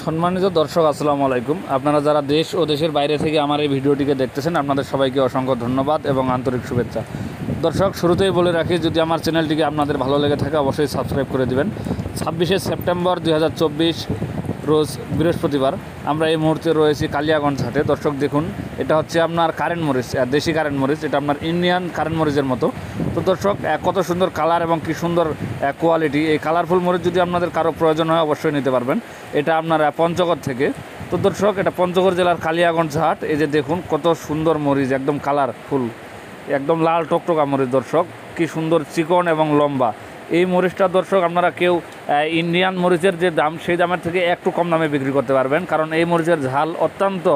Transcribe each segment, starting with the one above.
সম্মানিত দর্শক আসসালামু আলাইকুম। আপনারা যারা দেশ ও দেশের বাইরে থেকে আমার এই ভিডিওটিকে দেখতেছেন, আপনাদের সবাইকে অসংখ্য ধন্যবাদ এবং আন্তরিক শুভেচ্ছা। দর্শক, শুরুতেই বলে রাখি, যদি আমার চ্যানেলটিকে আপনাদের ভালো লেগে থাকে অবশ্যই সাবস্ক্রাইব করে দিবেন। 26শে সেপ্টেম্বর 2024 রোজ বৃহস্পতিবার আমরা এই মুহূর্তে রয়েছি কালিয়াগঞ্জ হাটে। দর্শক দেখুন, এটা হচ্ছে আপনার কারেন্ট মরিচ, দেশি কারেন্ট মরিচ। এটা আপনার ইন্ডিয়ান কারেন্ট মরিচের মতো। তো দর্শক, কত সুন্দর কালার এবং কি সুন্দর কোয়ালিটি। এই কালারফুল মরিচ যদি আপনাদের কারো প্রয়োজন হয় অবশ্যই নিতে পারবেন। এটা আপনার পঞ্চগড় থেকে। তো দর্শক, এটা পঞ্চগড় জেলার কালিয়াগঞ্জ হাট। এই যে দেখুন কত সুন্দর মরিচ, একদম কালারফুল, একদম লাল টকটকা মরিচ। দর্শক, কি সুন্দর চিকন এবং লম্বা এই মরিচটা। দর্শক, আপনারা কেউ ইন্ডিয়ান মরিচের যে দাম সেই দামের থেকে একটু কম দামে বিক্রি করতে পারবেন, কারণ এই মরিচের ঝাল অত্যন্ত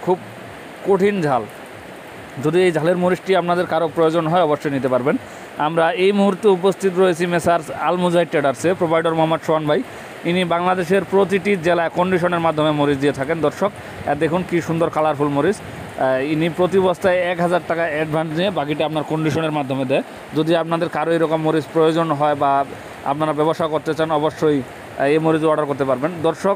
খুব কঠিন ঝাল। যদি এই ঝালের মরিচটি আপনাদের কারো প্রয়োজন হয় অবশ্যই নিতে পারবেন। আমরা এই মুহূর্তে উপস্থিত রয়েছি মেসার্স আল মুজাহিদ ট্রেডার্সে। প্রোভাইডার মোহাম্মদ সোহান ভাই, ইনি বাংলাদেশের প্রতিটি জেলায় কন্ডিশনের মাধ্যমে মরিচ দিয়ে থাকেন। দর্শক দেখুন কি সুন্দর কালারফুল মরিচ। ইনি প্রতি বস্তায় 1000 টাকা অ্যাডভান্স নিয়ে বাকিটা আপনার কন্ডিশনের মাধ্যমে দেয়। যদি আপনাদের কারো এরকম মরিচ প্রয়োজন হয় বা আপনারা ব্যবসা করতে চান অবশ্যই এই মরিচ অর্ডার করতে পারবেন। দর্শক,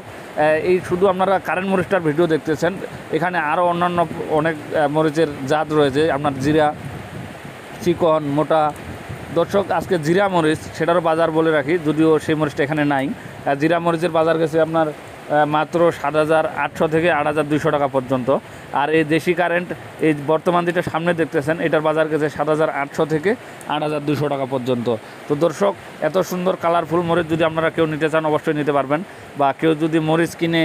এই শুধু আপনারা কারেন্ট মরিচটার ভিডিও দেখতেছেন, এখানে আরও অন্যান্য অনেক মরিচের জাত রয়েছে, আপনার জিরা, চিকন, মোটা। দর্শক, আজকে জিরা মরিচ সেটারও বাজার বলে রাখি, যদিও সেই মরিচটা এখানে নাই। জিরা মরিচের বাজার গেছে আপনার মাত্র 7,800 থেকে 8,200 টাকা পর্যন্ত। আর এই দেশি কারেন্ট এই বর্তমান যেটা সামনে দেখতেছেন, এটার বাজার গেছে 7,800 থেকে 8,200 টাকা পর্যন্ত। তো দর্শক, এত সুন্দর কালারফুল মরিচ যদি আপনারা কেউ নিতে চান অবশ্যই নিতে পারবেন। বা কেউ যদি মরিচ কিনে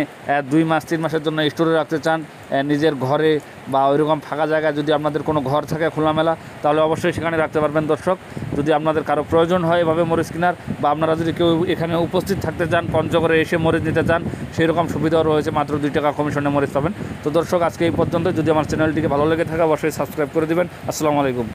2 মাস 3 মাসের জন্য স্টোরে রাখতে চান নিজের ঘরে বা ওইরকম ফাঁকা জায়গায়, যদি আপনাদের কোনো ঘর থাকে খোলামেলা, তাহলে অবশ্যই সেখানে রাখতে পারবেন। দর্শক, যদি আপনাদের কারো প্রয়োজন হয় এভাবে মরিচ কেনার, বা আপনারা যদি কেউ এখানে উপস্থিত থাকতে চান, পঞ্চগড়ে এসে মরিচ নিতে চান, সেই রকম সুবিধাও রয়েছে। মাত্র 2 টাকা কমিশনে মরিচ পাবেন। তো দর্শক, আজকে এই পর্যন্ত। যদি আমার চ্যানেলটিকে ভালো লেগে থাকে অবশ্যই সাবস্ক্রাইব করে দিবেন। আসসালামু আলাইকুম।